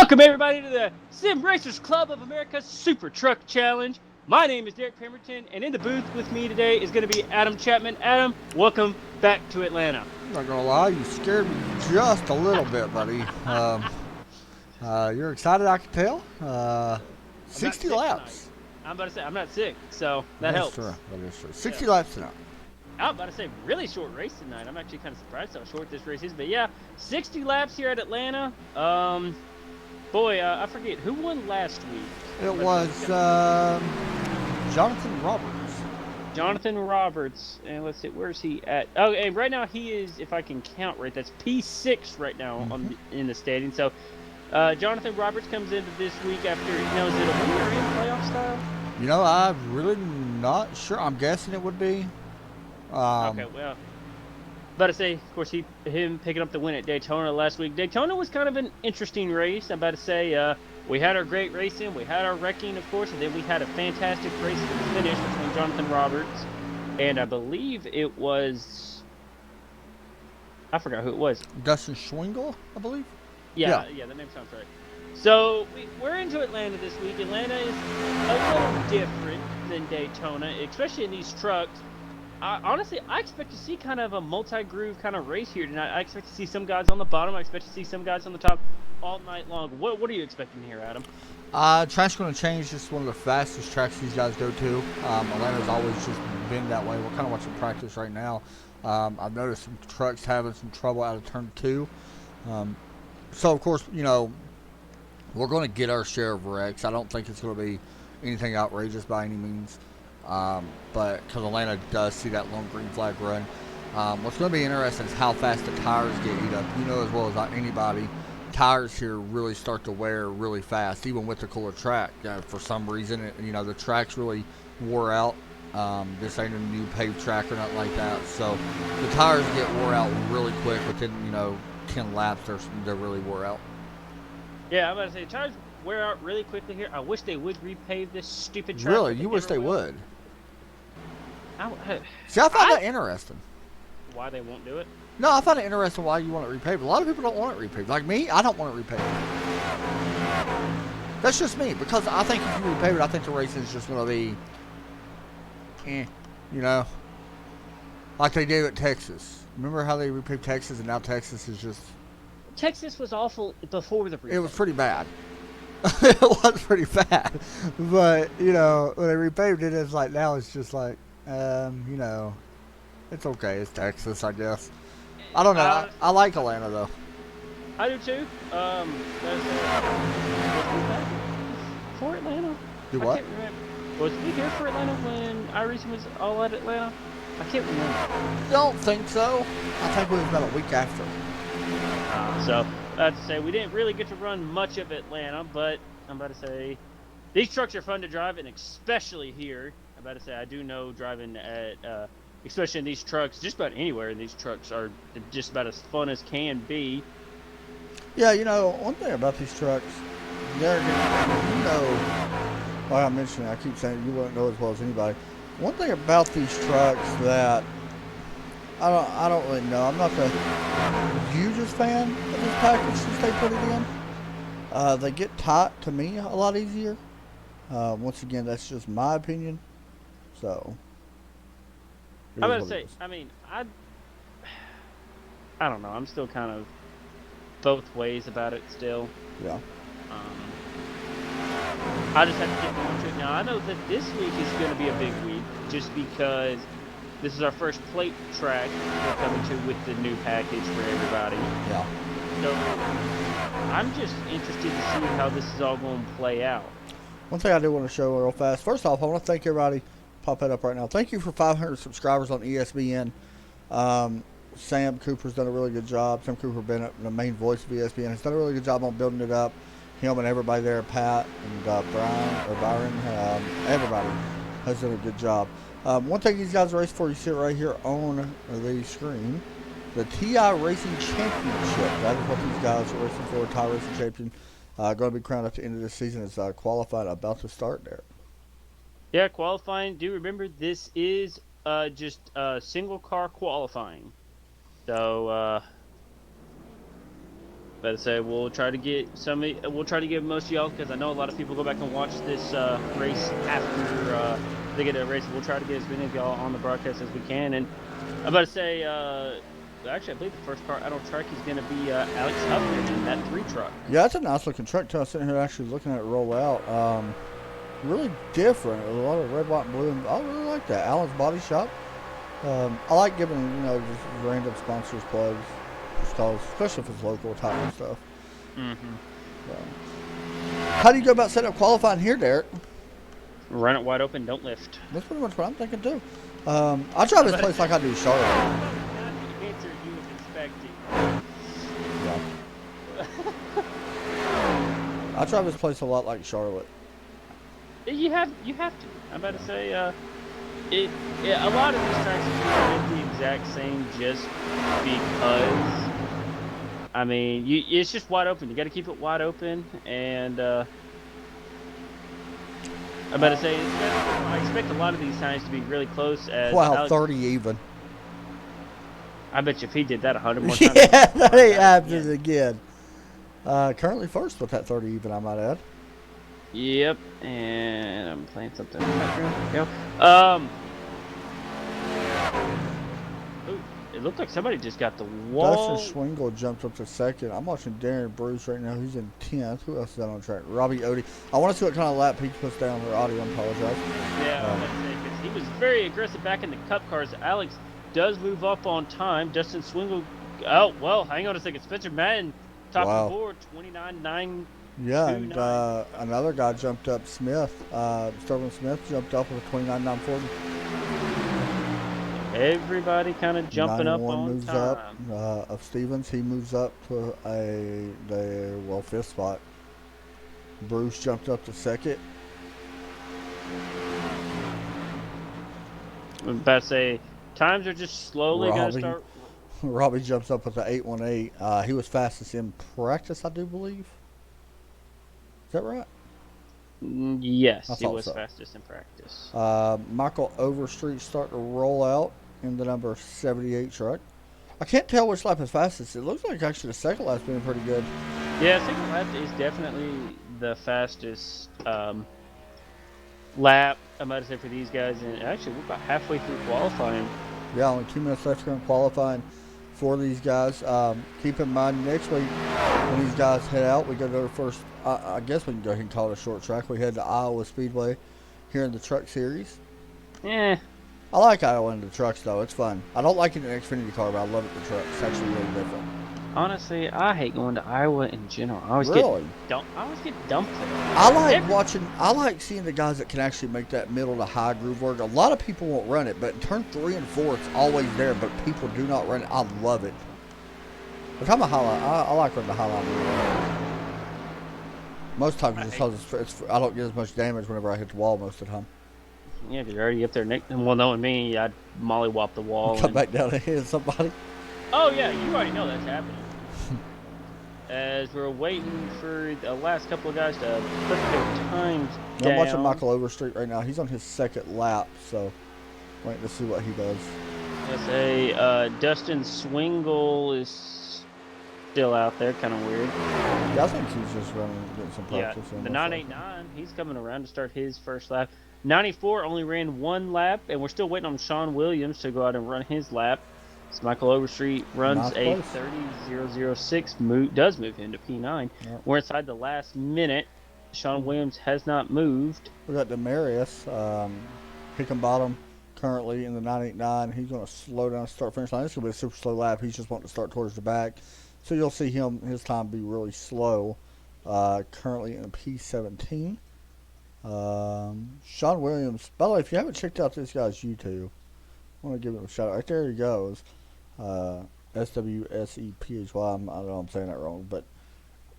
Welcome everybody to the Sim Racers Club of America Super Truck Challenge. My name is Derek Pemberton, and in the booth with me today is going to be Adam Chapman. Adam, welcome back to Atlanta. I'm not gonna lie, you scared me just a little bit, buddy. You're excited, I can tell. I'm not 60 sick tonight. laps. I'm about to say I'm not sick, so that That's helps. true. That is true. 60 Yeah. laps tonight. I'm about to say really short race tonight. I'm actually kind of surprised how short this race is, but yeah, 60 laps here at Atlanta. I forget who won last week. It was Jonathan Roberts. Jonathan Roberts, and let's see, where's he at? Oh, and right now he is, if I can count right, that's P6 right now in the standing. So, Jonathan Roberts comes into this week after, is it a win or in playoff style? I'm really not sure. I'm guessing it would be. Okay, well, about to say, of course, him picking up the win at Daytona last week. Daytona was kind of an interesting race. I'm about to say, we had our great racing, we had our wrecking, of course, and then we had a fantastic race at the finish between Jonathan Roberts and I believe it was, I forgot who it was. Dustin Schwingle, I believe. Yeah, that name sounds right. So we're into Atlanta this week. Atlanta is a little different than Daytona, especially in these trucks. Honestly, I expect to see kind of a multi-groove kind of race here tonight. I expect to see some guys on the bottom. I expect to see some guys on the top all night long. What are you expecting here, Adam? Track's going to change. Just one of the fastest tracks these guys go to. Atlanta's always just been that way. We're kind of watching practice right now. I've noticed some trucks having some trouble out of turn 2. So, of course, we're going to get our share of wrecks. I don't think it's going to be anything outrageous by any means. But because Atlanta does see that long green flag run. What's going to be interesting is how fast the tires get eat up. You know as well as anybody, tires here really start to wear really fast, even with the cooler track. For some reason, the track's really wore out. This ain't a new paved track or nothing like that. So the tires get wore out really quick. Within 10 laps, they're really wore out. Yeah, I'm about to say the tires wear out really quickly here. I wish they would repave this stupid track. Really, you wish they would? See, I find that interesting. Why they won't do it? No, I find it interesting why you want it repaved. A lot of people don't want it repaved. Like me, I don't want it repaved. That's just me, because I think if you repave it, I think the racing is just going to be, like they did at Texas. Remember how they repaved Texas, and now Texas is just... Texas was awful before the repave. It was pretty bad. It was pretty bad. But, when they repaved it, it's like, now it's just like, it's okay. It's Texas, I guess. I don't know. I like Atlanta, though. I do, too. For Atlanta? Do what? I can't remember. Was we here for Atlanta when iRacing was all at Atlanta? I can't remember. Don't think so. I think it was about a week after. So, I have to say, we didn't really get to run much of Atlanta, but I'm about to say, these trucks are fun to drive, and especially here. I'm about to say, I do know driving at, especially in these trucks, just about anywhere in these trucks are just about as fun as can be. Yeah, one thing about these trucks, like I mentioned, I keep saying you wouldn't know as well as anybody. One thing about these trucks that I don't really know. I'm not the hugest fan of this package since they put it in. They get tight to me a lot easier. Once again, that's just my opinion. So, I'm about to say, I don't know. I'm still kind of both ways about it still. Yeah. I just have to get going to it now. I know that this week is going to be a big week just because this is our first plate track we're coming to with the new package for everybody. Yeah. So I'm just interested to see how this is all going to play out. One thing I do want to show real fast. First off, I want to thank everybody. Pop that up right now. Thank you for 500 subscribers on ESPN. Sam Cooper's done a really good job. Sam Cooper, been the main voice of ESPN, has done a really good job on building it up. Him and everybody there, Pat and Byron, everybody has done a good job. One thing these guys race for, you see it right here on the screen, the TI Racing Championship. That is what these guys are racing for, TI Racing Champion. Going to be crowned at the end of the season. It's qualified, about to start there. Yeah, qualifying. Do remember, this is just single car qualifying. So, But say we'll try to get we'll try to get most of y'all, because I know a lot of people go back and watch this race after they get a race. We'll try to get as many of y'all on the broadcast as we can. And I'm about to say, actually, I believe the first car out on track is going to be Alex Huffman in that 3 truck. Yeah, that's a nice looking truck too. I was sitting here actually looking at it roll out. Really different. A lot of red, white, and blue. I really like that. Allen's Body Shop. I like giving just random sponsors plugs, just cause, especially if it's local type of stuff. Mm-hmm. So. How do you go about setting up qualifying here, Derek? Run it wide open, don't lift. That's pretty much what I'm thinking too. I try this place like I do Charlotte. Not the answer you was expecting. Yeah. I try this place a lot like Charlotte. You have to. I'm about to say, a lot of these tracks are the exact same just because. I mean, it's just wide open. You got to keep it wide open, and I'm about to say, I expect a lot of these times to be really close. As wow, Alex, 30 even. I bet you if he did that 100 more times. Yeah, that ain't happening again. Currently first with that 30 even, I might add. Yep, and I'm playing something. Go. Ooh, it looked like somebody just got the wall. Dustin Schwingle jumped up to second. I'm watching Darren Bruce right now. He's in 10th. Who else is out on track? Robbie Odie. I want to see what kind of lap he puts down for audio. I apologize. Yeah, because he was very aggressive back in the Cup cars. Alex does move up on time. Dustin Swingle. Oh, well, hang on a second. Spencer Madden, top of the board, 29.9. Yeah, and another guy jumped up, Smith. Sterling Smith jumped up with a 29.940. Everybody kind of jumping up on moves time. Up. Of Stevens, he moves up to the fifth spot. Bruce jumped up to second. I'm about to say, times are just slowly going to start. Robbie jumps up with the 818. He was fastest in practice, I do believe. Is that right? Yes, he was fastest in practice. Michael Overstreet starting to roll out in the number 78 truck. I can't tell which lap is fastest. It looks like actually the second lap's been pretty good. Yeah, second lap is definitely the fastest lap, I'm about to say, for these guys. And actually, we're about halfway through qualifying. Yeah, only 2 minutes left in qualifying for these guys. Keep in mind, next week when these guys head out, we go to the first, I guess we can go ahead and call it a short track. We head to Iowa Speedway here in the Truck Series. Yeah. I like Iowa in the trucks, though. It's fun. I don't like it in the Xfinity car, but I love it in the trucks. It's actually really different. Honestly, I hate going to Iowa in general. I always really? I always get dumped there. I like seeing the guys that can actually make that middle to high groove work. A lot of people won't run it, but in turn 3 and 4, it's always there, but people do not run it. I love it. If I'm a highline, I like running the highline. Most times it's because I don't get as much damage whenever I hit the wall most of the time. Yeah, because you're already up there. Well, knowing me, I'd mollywop the wall. Come back down and hit somebody. Oh, yeah, you already know that's happening. As we're waiting for the last couple of guys to put their times down. I'm watching Michael Overstreet right now. He's on his second lap, so waiting to see what he does. Let's say Dustin Swingle is still out there, kind of weird. Yeah, I think he's just running, getting some practice. Yeah, the 989, he's coming around to start his first lap. 94 only ran 1 lap, and we're still waiting on Sean Williams to go out and run his lap. So Michael Overstreet runs a 30.006, does move into P9. Yep. We're inside the last minute. Sean Williams has not moved. We got Demarius, Hickenbottom, currently in the 989. He's going to slow down, start finish line. It's going to be a super slow lap. He's just wanting to start towards the back. So you'll see his time be really slow. Currently in P17. Sean Williams. By the way, if you haven't checked out this guy's YouTube, I want to give him a shout out. Right there he goes. SWSEPHY. I don't know I'm saying that wrong, but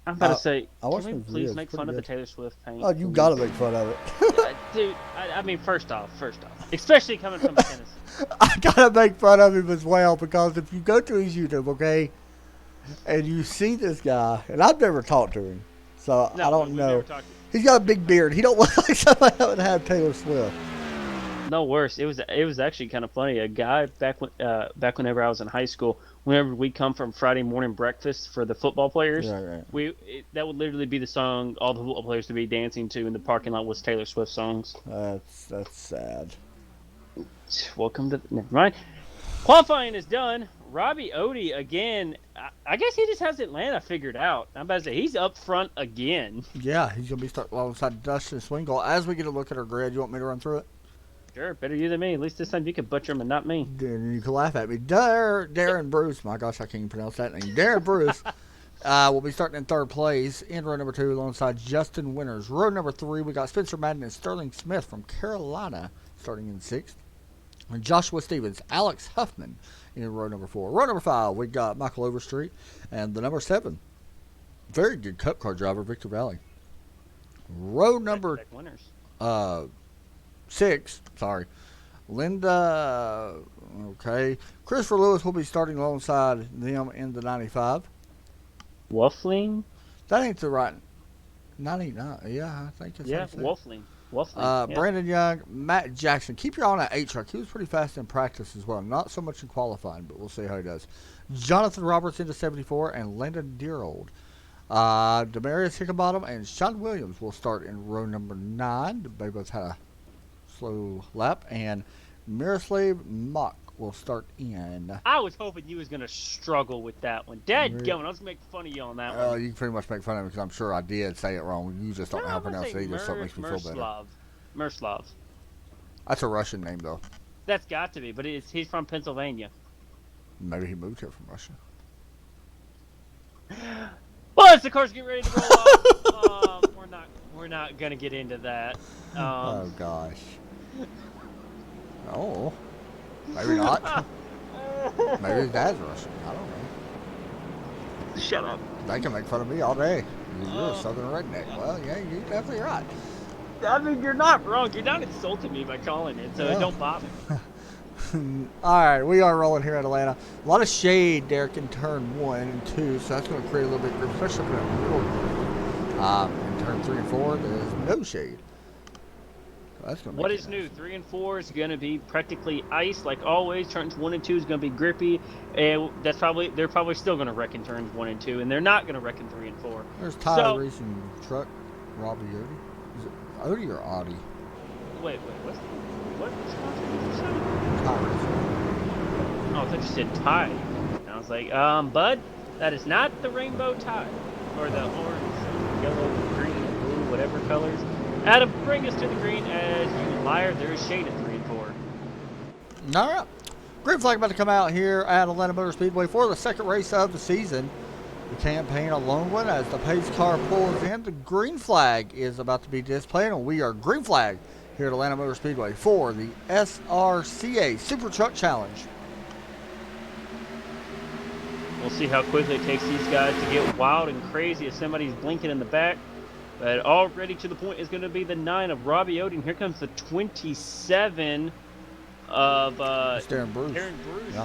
I'm about to say, can we please make fun of the Taylor Swift paint? Oh, you got to make fun of it. Dude, I mean, first off, especially coming from Tennessee. I got to make fun of him as well, because if you go to his YouTube, okay, and you see this guy, and I've never talked to him, so I don't know. He's got a big beard. He don't look like somebody that would have Taylor Swift. No worse. It was actually kind of funny. A guy back whenever I was in high school, whenever we come from Friday morning breakfast for the football players, Right. that would literally be the song all the football players would be dancing to in the parking lot was Taylor Swift songs. That's sad. Welcome to never mind. Qualifying is done. Robbie Odie again. I guess he just has Atlanta figured out. I'm about to say he's up front again. Yeah, he's gonna be starting alongside Dustin Swingle. As we get a look at our grid, you want me to run through it? Sure, better you than me. At least this time you can butcher him and not me. Then you can laugh at me. Darren Bruce. My gosh, I can't even pronounce that name. Darren Bruce will be starting in third place in row number 2 alongside Justin Winters. Row number 3, we got Spencer Madden and Sterling Smith from Carolina starting in 6th. And Joshua Stevens, Alex Huffman in row number 4. Row number 5, we got Michael Overstreet and the number 7. Very good Cup car driver, Victor Valley. Row number 6, sorry. Linda, okay. Christopher Lewis will be starting alongside them in the 95. Wolfling? That ain't the right 99. Yeah, I think that's Wolfling. Brandon Young, Matt Jackson. Keep your eye on that 8 truck. He was pretty fast in practice as well. Not so much in qualifying, but we'll see how he does. Jonathan Roberts into 74 and Landon Deerold. Demarius Hickenbottom and Sean Williams will start in row number 9. They both had a slow lap. And Miroslav Mock will start in. I was hoping you was going to struggle with that one. Dadgummit, I was going to make fun of you on that one. You can pretty much make fun of me because I'm sure I did say it wrong. You just don't know how to pronounce it either, so it makes me feel better. Mirslav. That's a Russian name, though. That's got to be, but he's from Pennsylvania. Maybe he moved here from Russia. Well, as the cars get ready to roll off, we're not going to get into that. Oh, gosh. Oh. Maybe not. Maybe his dad's Russian. I don't know. Shut up. They can make fun of me all day. You're a southern redneck. Well, yeah, you're definitely right. I mean, you're not wrong. You're not insulting me by calling it, so it don't bother me. All right, we are rolling here at Atlanta. A lot of shade, Derek, in turn 1 and 2, so that's going to create a little bit of grip, especially up in that middle group. In turn 3 and 4, there's no shade. What is new? 3 and 4 is going to be practically ice, like always. Turns 1 and 2 is going to be grippy, and they're probably still going to wreck in turns 1 and 2, and they're not going to wreck in 3 and 4. There's Tyler Racing Truck, Robbie Odie. Is it Odie or Audi? Wait, what sponsor did you say? Tyler Racing. Oh, I thought you said Tide. And I was like, bud, that is not the rainbow Tide, or the orange, yellow, green, blue, whatever colors. Adam, bring us to the green as you liar. There is shade at 3 and 4. All right. Green flag about to come out here at Atlanta Motor Speedway for the second race of the season. The campaign a lone one as the pace car pulls in. The green flag is about to be displayed, and we are green flag here at Atlanta Motor Speedway for the SRCA Super Truck Challenge. We'll see how quickly it takes these guys to get wild and crazy as somebody's blinking in the back. But already to the point is going to be the 9 of Robbie Odie. And here comes the 27 of Darren Bruce. Yeah.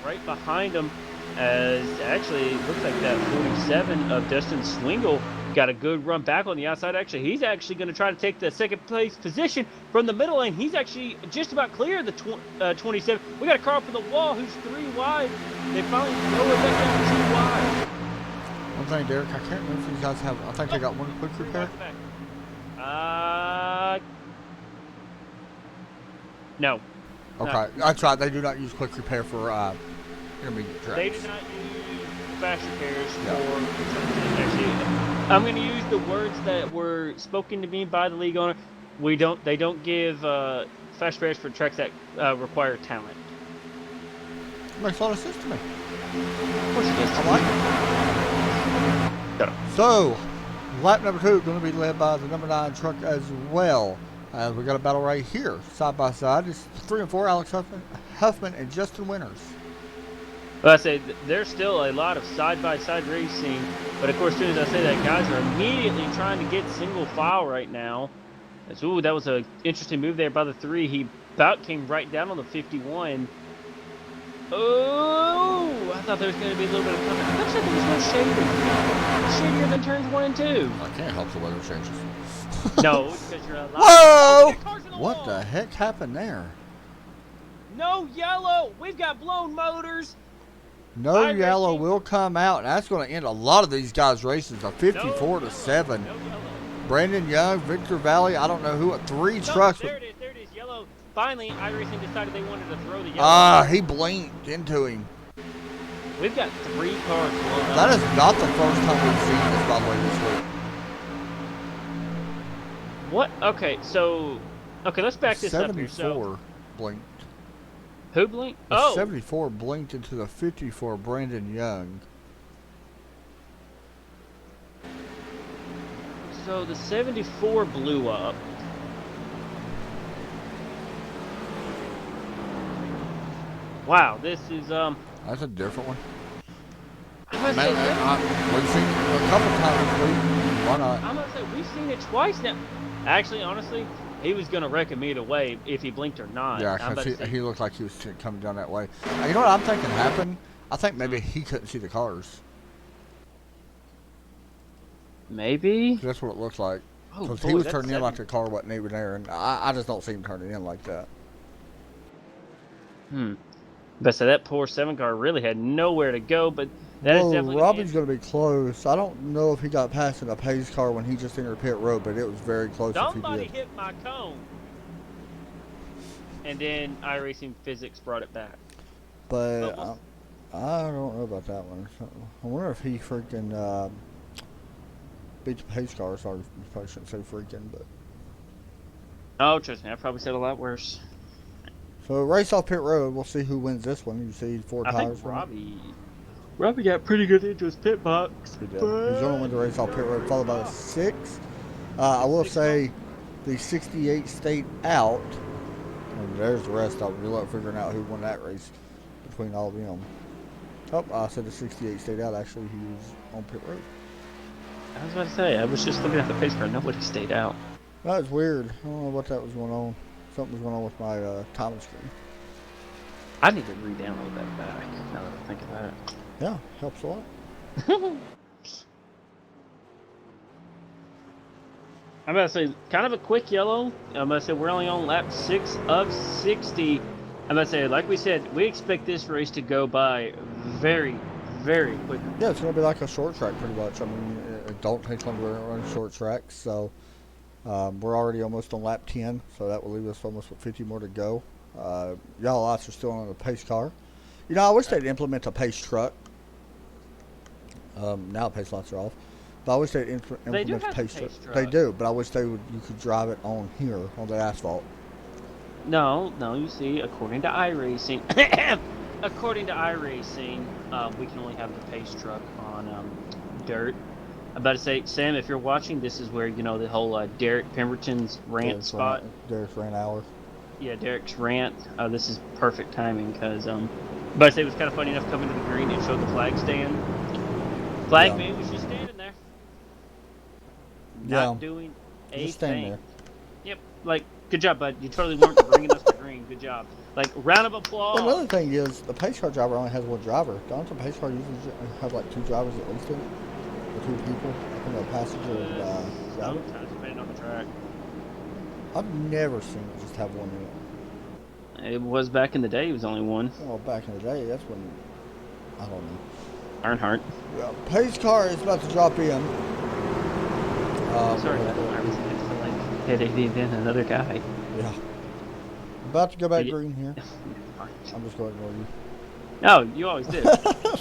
Right behind him. As actually it looks like that 47 of Dustin Swingle got a good run back on the outside. Actually, he's actually going to try to take the second place position from the middle lane. He's actually just about clear of the 27. We got a car from the wall who's 3 wide. They finally lowered that down 2 wide. One thing, Derek, I can't remember if these guys have. I think they got one quick repair. No. Okay, no. That's right. They do not use quick repair for intermediate tracks. They do not use fast repairs for. Actually, I'm going to use the words that were spoken to me by the league owner. They don't give fast repairs for tracks that require talent. Makes a lot of sense to me. Of course it does. I like it. So, lap number 2 going to be led by the number 9 truck as well. We got a battle right here, side by side. It's 3 and 4, Alex Huffman and Justin Winters. Well, I say there's still a lot of side-by-side racing, but of course, as soon as I say that, guys are immediately trying to get single file right now. Ooh, that was an interesting move there by the 3. He about came right down on the 51. Oh, I thought there was going to be a little bit of cover. I thought there was no shade. Shadier than turns 1 and 2. I can't help the weather changes. No, because you're alive. Whoa! What the heck happened there? No yellow. We've got blown motors. No yellow will come out, and that's going to end a lot of these guys' races. A 54-7. No yellow. Brandon Young, Victor Valley, I don't know who. Three trucks. There it is. There it is. Yellow. Finally, iRacing decided they wanted to throw the yellow. He blinked into him. We've got 3 cars blown up. That is not the first time we've seen this, by the way, this week. What? Okay, so... Okay, let's back this up here. 74 blinked. Who blinked? The 74 blinked into the 54 Brandon Young. So the 74 blew up. Wow, this is That's a different one. I'm Man, we've seen it a couple times this week. Why not? gonna say we've seen it twice now. Actually, honestly, he was gonna wreck him either way if he blinked or not. Yeah, because he looked like he was coming down that way. You know what I'm thinking happened? I think maybe he couldn't see the cars. Maybe. That's what it looks like. Oh, Because boy, he was that's turning in like the car wasn't even there, and I just don't see him turning in like that. But so that poor 7 car really had nowhere to go, but that is definitely... Robbie's going to be close. I don't know if he got past in a pace car when he just entered pit road, but it was very close if he Somebody did. hit my cone. And then iRacing Physics brought it back. But I don't know about that one. I wonder if he freaking beat the pace car. Sorry, you probably shouldn't say freaking, but... Oh, trust me, I probably said a lot worse. So race off pit road. We'll see who wins this one. You see 4 tires. I think Robbie got pretty good into his pit box. He did. He's going to win the race off pit road, followed by the 6. I will say the 68 stayed out. And there's the rest of them. Good luck figuring out who won that race between all of them. Oh, I said the 68 stayed out. Actually, he was on pit road. I was about to say, I was just looking at the pace car. Nobody stayed out. That was weird. I don't know what that was going on. Something was going on with my timing screen. I need to re-download that back, now that I think of that. Yeah, helps a lot. I'm about to say, kind of a quick yellow. I'm about to say, we're only on lap 6 of 60. I'm about to say, like we said, we expect this race to go by very, very quickly. Yeah, it's going to be like a short track pretty much. I mean, it don't take long to run short tracks, so... we're already almost on lap 10, so that will leave us almost with 50 more to go. Yellow lights are still on the pace car. You know, I wish they'd implement a pace truck. Now pace lights are off. But I wish they'd implement a pace truck. They do, but I wish you could drive it on here, on the asphalt. No, you see, according to iRacing, we can only have the pace truck on dirt. I'm about to say, Sam, if you're watching, this is where, the whole Derek Pemberton's rant spot. Derek's rant hour. Yeah, Derek's rant. This is perfect timing because, but I say it was kind of funny enough coming to the green and showed the flag stand. Flag man was just standing there. Not doing a thing. There. Yep, like, good job, bud. You totally weren't bringing us to green. Good job. Like, round of applause. Well, another thing is, the pace car driver only has one driver. Don't the pace car usually have like 2 drivers at least in it? 2 people, a passenger and driver. Sometimes depending on the track. I've never seen it just have one in it. It was back in the day. It was only one. Oh, back in the day, that's when I don't know. Earnhardt. Yeah, pace car is about to drop in. Sorry, that I was like hit another guy. Yeah. About to go back green here. I'm just going to ignore you. No, you always did.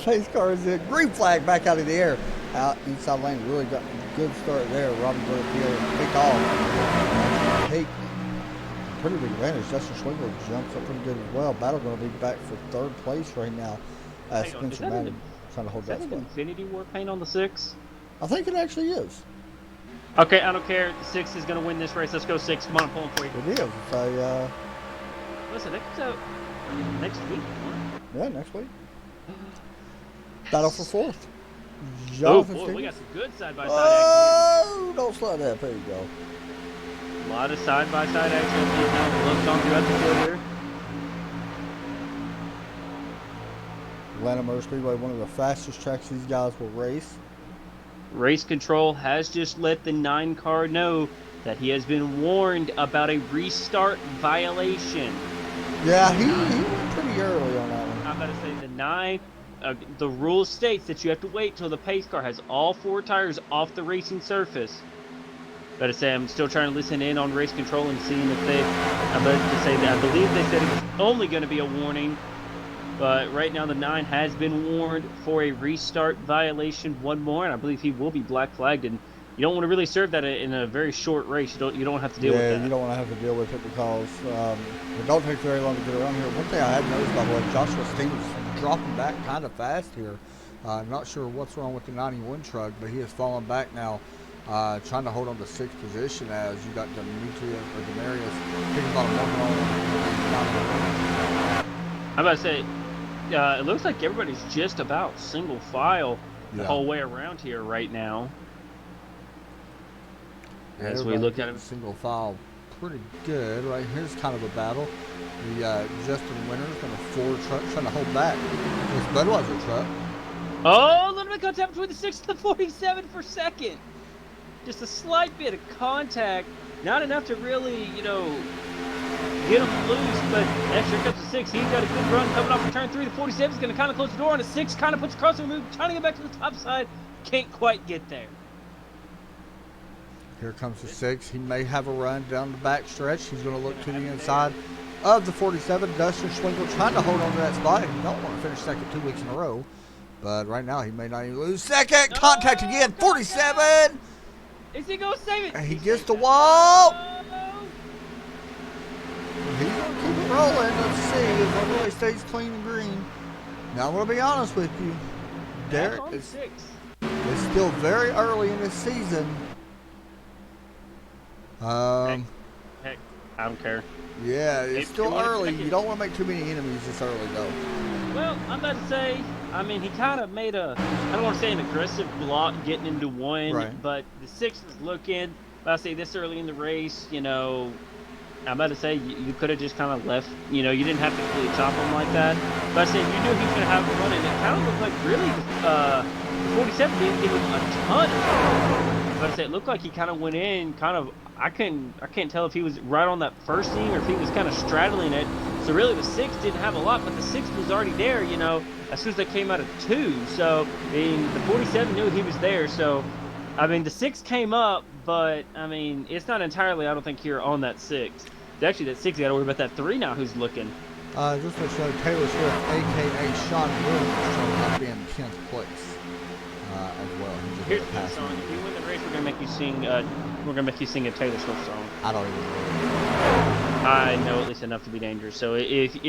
Pace car is in. Green flag back out of the air. Out inside lane. Really got a good start there. Robbie got up here and picked off. Take pretty big advantage. Justin Schwingler jumps up pretty good as well. Battle going to be back for 3rd place right now. Spencer Madden trying to hold that spot. Infinity War paint on the 6? I think it actually is. Okay, I don't care. The 6 is going to win this race. Let's go 6. Come on, I'm pulling for you. It is. So, listen, that comes out next week. Yeah, next week. Battle for 4th. Oh, boy, we got some good side-by-side action. Oh, don't slow that. There you go. A lot of side-by-side action. Looks on throughout the field here. Atlanta Motor Speedway, one of the fastest tracks these guys will race. Race Control has just let the 9 car know that he has been warned about a restart violation. Yeah, he went pretty early on that one. I'm about to say the 9 the rule states that you have to wait till the pace car has all 4 tires off the racing surface. But I say I'm still trying to listen in on race control and seeing if they. I believe they said it was only going to be a warning, but right now the 9 has been warned for a restart violation 1 more, and I believe he will be black flagged. And you don't want to really serve that in a very short race. You don't have to deal with that. Yeah, you don't want to have to deal with it because it don't take very long to get around here. One thing I had noticed, by the way, Joshua Stevens dropping back kind of fast here. I'm not sure what's wrong with the 91 truck, but he has fallen back now. Trying to hold on to 6th position as you got Demetrius or Demarius picking about a I'm about to say, it looks like everybody's just about single file the whole way around here right now. Yeah, as we look at it, single file pretty good. Right here's kind of a battle. The Justin Winters and a Ford truck trying to hold back this Budweiser truck. Oh, a little bit of contact between the 6 and the 47 for second. Just a slight bit of contact, not enough to really, get him loose, but extra comes to 6. He's got a good run coming off of turn 3. The 47 is going to kind of close the door on the 6, kind of puts across the move, trying to get back to the top side. Can't quite get there. Here comes the 6. He may have a run down the back stretch. He's going to look to the inside of the 47. Dustin Schwingle trying to hold on to that spot. He don't want to finish second 2 weeks in a row, but right now he may not even lose. Second, contact again, 47. Is he going to save it? And he gets the wall. He's going to keep it rolling. Let's see if it really stays clean and green. Now, I'm going to be honest with you. Derek, it's still very early in this season. Heck, I don't care. Yeah, it's still early. You don't want to make too many enemies this early, though. Well, I'm about to say, he kind of made I don't want to say an aggressive block getting into 1, but the 6 was looking. But I say this early in the race, I'm about to say you could have just kind of left. You didn't have to really chop him like that. But I say if you knew he was going to have a run, and it kind of looked like really the 47 didn't give him a ton. But I say it looked like he kind of went in, I can't tell if he was right on that first seam or if he was kind of straddling it. So really the 6 didn't have a lot, but the 6 was already there, as soon as they came out of 2. So, the 47 knew he was there. So, the 6 came up, but, it's not entirely, I don't think, here on that 6. Actually, that 6, you got to worry about that 3 now who's looking. Just to show Taylor Swift, a.k.a. Sean Williams, showing up in 10th place as well. Here's the song. If you win the race, we're going to make you sing a Taylor Swift song. I don't even know. I know at least enough to be dangerous. So if we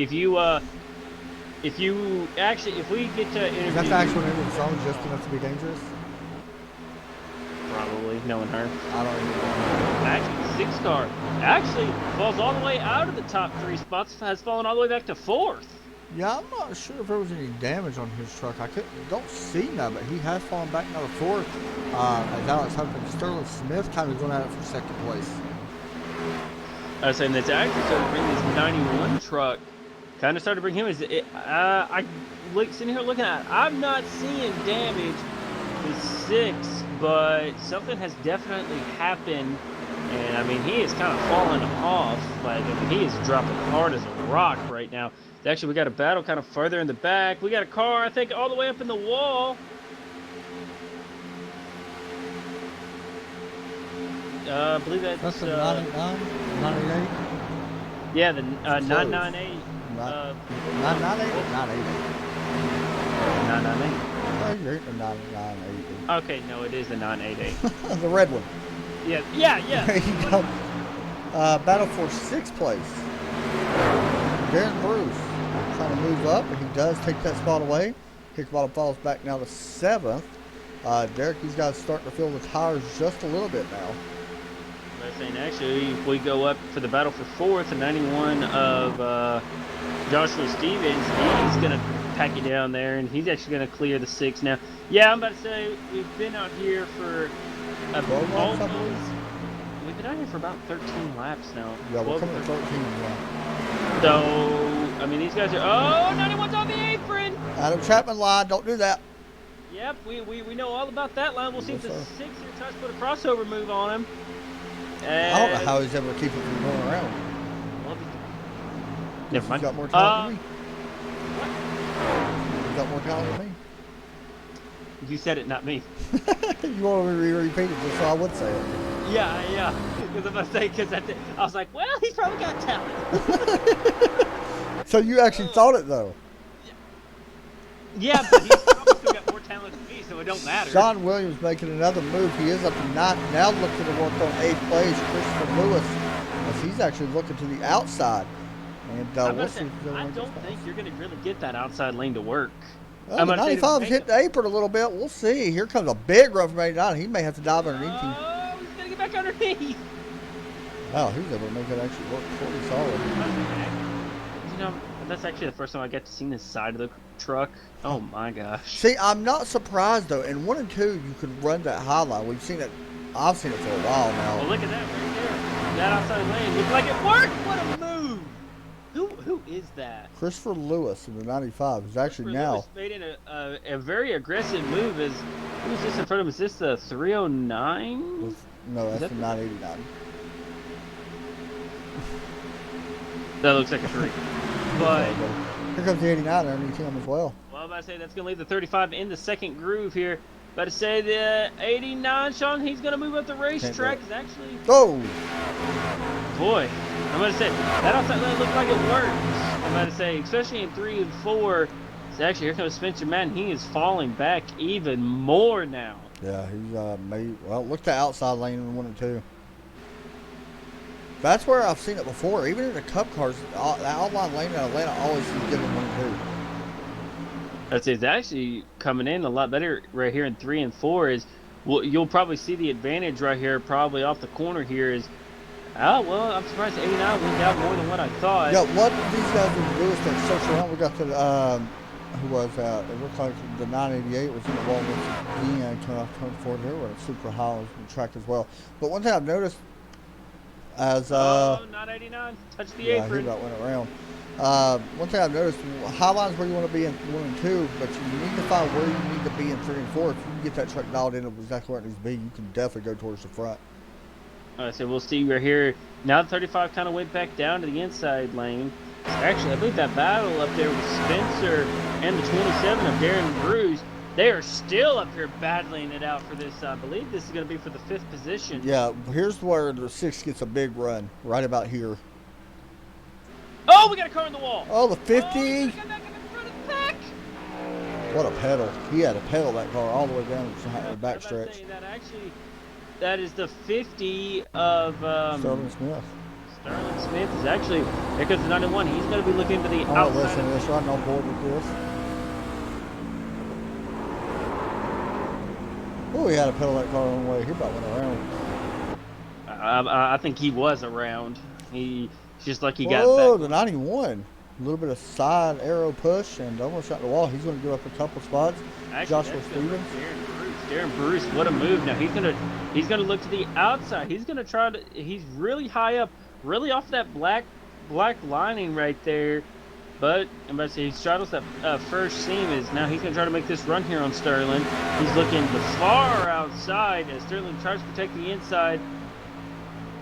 get to interview, is that the actual name of the song, Just Enough to Be Dangerous? Probably, knowing her. I don't even know. Actually, the 6 car actually falls all the way out of the top 3 spots, has fallen all the way back to 4th. Yeah, I'm not sure if there was any damage on his truck. Don't see none, but he has fallen back now to 4th. As Alex Humphrey, Sterling Smith kind of going at it for 2nd place. I was saying that's actually started to bring this 91 truck. Kind of started to bring him. Sitting here looking at it, I'm not seeing damage to 6, but something has definitely happened. And he is kind of falling off. He is dropping hard as a rock right now. Actually, we got a battle kind of further in the back. We got a car, I think, all the way up in the wall. I believe that's the 989, 988. Yeah, the 998. 998 or 988? 998. The 988. Okay, no, it is the 988. The red one. Yeah. There you go. Battle for 6th place. Darren Bruce trying to move up, and he does take that spot away. Hickbottom falls back now to 7th. Derek, these guys starting to feel the tires just a little bit now. Actually, if we go up for the battle for 4th, the 91 of Joshua Stevens, he's going to pack it down there, and he's actually going to clear the 6 now. Yeah, I'm about to say, we've been out here for we've been out here for about 13 laps now. Yeah, we're coming to 13, yeah. So, these guys are, 91's on the apron! Adam Chapman line, don't do that. Yep, we know all about that line. We'll see if the 6 here tries to put a crossover move on him. I don't know how he's able to keep it from going around. Never mind. He's got more time than me. He's got more talent than me. You said it, not me. You want me to repeat it just so I would say it. Yeah. Because I'm about to say, I was like, well, he's probably got talent. So you actually thought it, though? Yeah, but he's probably still got more talent than me, so it don't matter. Sean Williams making another move. He is up to 9th. Now looking to work on 8th place. Christopher Lewis, as he's actually looking to the outside. And we'll see. I don't think you're going to really get that outside lane to work. Well, the 95's hit the apron a little bit. We'll see. Here comes a big run from 89. He may have to dive underneath him. Oh, he's going to get back underneath. Wow, he was able to make it actually work pretty solid. You know, that's actually the first time I got to see this side of the truck. Oh my gosh. See, I'm not surprised though. In 1 and 2, you could run that high line. We've seen it. I've seen it for a while now. Well, look at that right there. That outside lane looked like it worked. What a move! Who is that? Christopher Lewis in the 95 is actually now. Lewis made it a very aggressive move. Who's this in front of him? Is this the 309? No, that's the 989. That looks like a 3. But here comes the 89 underneath him as well. Well, I'm about to say that's going to leave the 35 in the second groove here. About to say the 89, Sean, he's going to move up the racetrack. Is actually. Oh! Boy, I'm about to say that outside lane looked like it works. I'm about to say, especially in 3 and 4. So actually, here comes Spencer Madden. He is falling back even more now. Yeah, he's made. Well, look at the outside lane in 1 and 2. That's where I've seen it before. Even in the Cup cars, the outline lane in Atlanta always seems good in 1 and 2. That's it's actually coming in a lot better right here in 3 and 4. You'll probably see the advantage right here, probably off the corner here is. Oh, well, I'm surprised 89 went out more than what I thought. Yeah, what these guys need to do is to search around. We got the, who was that? It looked like the 988 was in the wall with Dean turn off, turn forward here, where it's super high on the track as well. But one thing I've noticed as, not 89, touch the apron. Yeah, he about went around. One thing I've noticed, high lines where you want to be in 1 and 2, but you need to find where you need to be in 3 and 4. If you can get that truck dialed in exactly where it needs to be, you can definitely go towards the front. So we'll see right here. Now the 35 kind of went back down to the inside lane. Actually, I believe that battle up there with Spencer and the 27 of Darren Bruce, they are still up here battling it out for this. I believe this is going to be for the 5th position. Yeah, here's where the 6 gets a big run, right about here. Oh, we got a car in the wall. Oh, the 50. Oh, back in the front of the pack. What a pedal. He had to pedal that car all the way down the back stretch. That is the 50 of Sterling Smith. Sterling Smith is actually, here comes the 91. He's going to be looking to the outside. Oh, listen to this, right on board with this. Oh, he had to pedal that car on the way. He about went around. I think he was around. He's just like he got back. Oh, the 91. A little bit of side arrow push and almost shot the wall. He's going to give up a couple spots. Actually, Joshua Stevens. Darren Bruce, what a move! Now he's gonna look to the outside. He's gonna try to. He's really high up, really off that black lining right there. But I'm about to say he straddles that first seam. Now he's gonna try to make this run here on Sterling. He's looking the far outside as Sterling tries to protect the inside.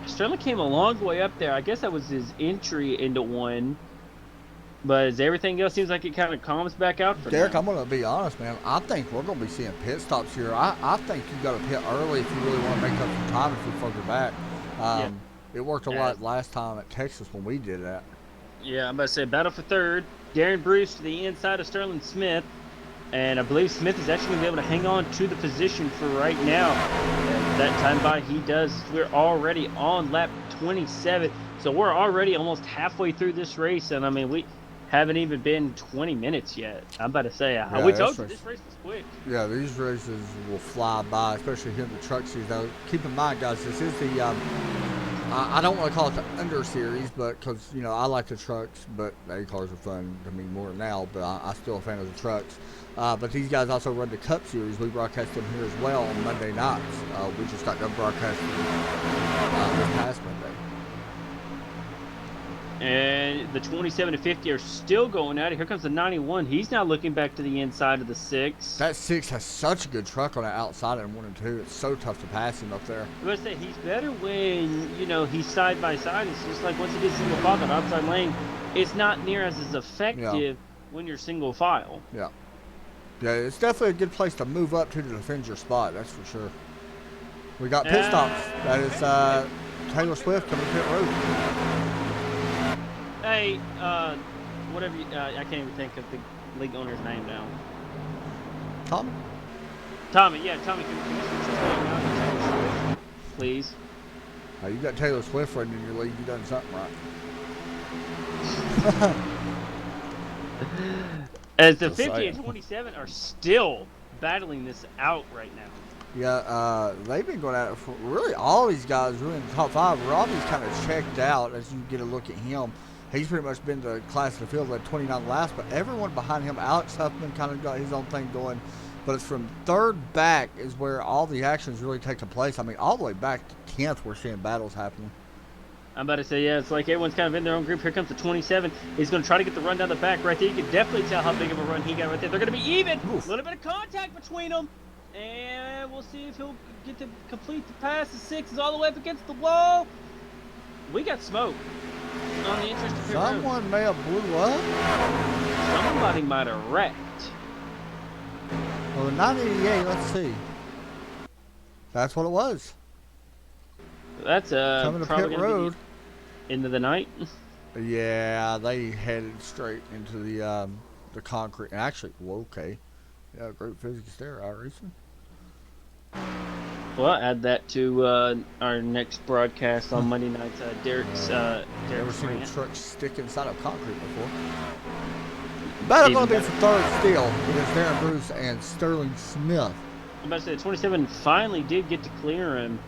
Sterling came a long way up there. I guess that was his entry into 1. But as everything else seems like it kind of calms back out for Derek, now. I'm going to be honest, man. I think we're going to be seeing pit stops here. I think you got to pit early if you really want to make up some time if you're further back. It worked a lot last time at Texas when we did that. Yeah, I'm about to say battle for 3rd. Darren Bruce to the inside of Sterling Smith. And I believe Smith is actually going to be able to hang on to the position for right now. And that time by he does. We're already on lap 27. So we're already almost halfway through this race. And I mean, we haven't even been 20 minutes yet. I'm about to say, we told you this race was quick. Yeah, these races will fly by, especially here in the truck series. Though, keep in mind, guys, this is the, I don't want to call it the under series, but because, you know, I like the trucks, but the A-cars are fun to me more now, but I'm still a fan of the trucks. But these guys also run the Cup series. We broadcast them here as well on Monday nights. We just got done broadcasting this past Monday. And the 27 to 50 are still going at it. Here comes the 91. He's now looking back to the inside of the 6. That 6 has such a good truck on the outside in 1 and 2. It's so tough to pass him up there. I was going to say, he's better when, you know, he's side by side. It's just like once he gets single file, that outside lane, it's not near as effective when you're single file. Yeah. Yeah, it's definitely a good place to move up to defend your spot. That's for sure. We got pit stops. That is Taylor Swift coming to pit road. Hey, whatever. I can't even think of the league owner's name now. Tommy? Tommy, yeah, Tommy, can you switch his name out to Taylor Swift, please? You got Taylor Swift running in your league. You done something right. As the 50 and 27 are still battling this out right now. Yeah, they've been going at it for really all these guys really in the top 5. Robbie's kind of checked out as you get a look at him. He's pretty much been the class of the field at 29 last, but everyone behind him, Alex Huffman kind of got his own thing going. But it's from 3rd back is where all the action is really taking place. I mean, all the way back to 10th, we're seeing battles happening. I'm about to say, yeah, it's like everyone's kind of in their own group. Here comes the 27. He's going to try to get the run down the back right there. You can definitely tell how big of a run he got right there. They're going to be even. Oof. A little bit of contact between them. And we'll see if he'll get to complete the pass. The 6 is all the way up against the wall. We got smoke on the interest of Someone may have blew up. Somebody might have wrecked. Well, 988, let's see. That's what it was. That's coming to probably pit road. Into the night. Yeah, they headed straight into the concrete. Actually, well, okay. Yeah, great physics there, Irison. Well, add that to our next broadcast on Monday nights. Derek's Never seen a truck stick inside of concrete before. Battle going to be for 3rd still against Darren Bruce and Sterling Smith. I'm about to say the 27 finally did get to clear him,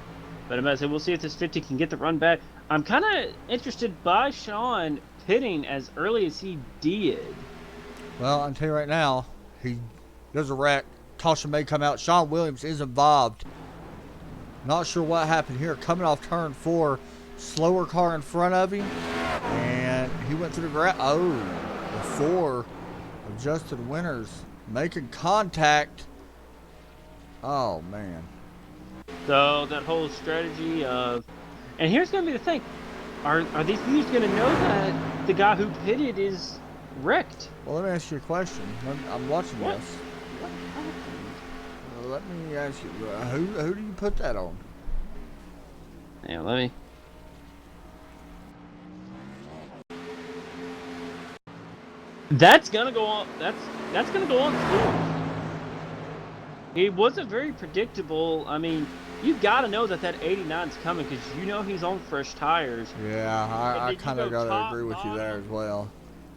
but I'm about to say we'll see if this 50 can get the run back. I'm kind of interested by Sean pitting as early as he did. Well, I'll tell you right now, there's a wreck. Caution may come out. Sean Williams is involved. Not sure what happened here. Coming off turn 4, slower car in front of him, and he went through the grass. Oh, the 4 of Justin Winters making contact. Oh man. So that whole strategy of, and here's gonna be the thing: are these dudes gonna know that the guy who pitted is wrecked? Well, let me ask you a question. I'm watching What? this. Let me ask you, who do you put that on? Yeah, let me. That's gonna go on. That's gonna go on full. He wasn't very predictable. I mean, you got to know that 89's coming because you know he's on fresh tires. Yeah, I kind of got to agree with you there as well.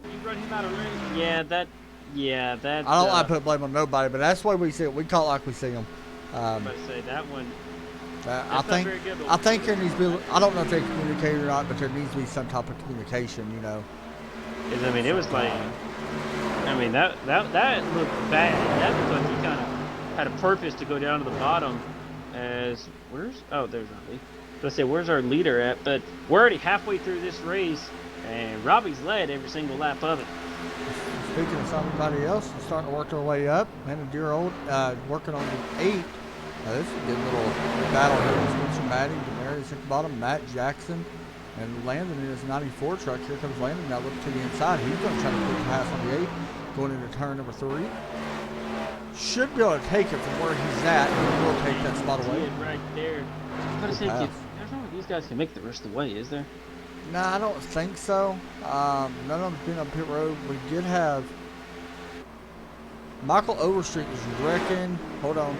You run him out of range. Yeah, that. I don't like to put blame on nobody, but that's the way we see it. We call it like we see them. I'm about to say that one. I think there needs to be. I don't know if they communicate or not, but there needs to be some type of communication. You know. I mean, it was like. I mean, that looked bad. That looked like he kind of had a purpose to go down to the bottom. There's Robbie. Let's say, where's our leader at? But we're already halfway through this race, and Robbie's led every single lap of it. Speaking of somebody else, starting to work their way up. Man, a dear old working on the 8. This is a good little battle here. Spencer Madding, Demarius at the bottom, Matt Jackson, and Landon in his 94 truck. Here comes Landon now looking to the inside. He's going to try to put the pass on the 8, going into turn number 3. Should be able to take it from where he's at, and he will take that spot away. Right there. I'm going to say, there's no way these guys can make the rest of the way, is there? No, I don't think so. None of them been on pit road. We did have Michael Overstreet was wrecking. Hold on.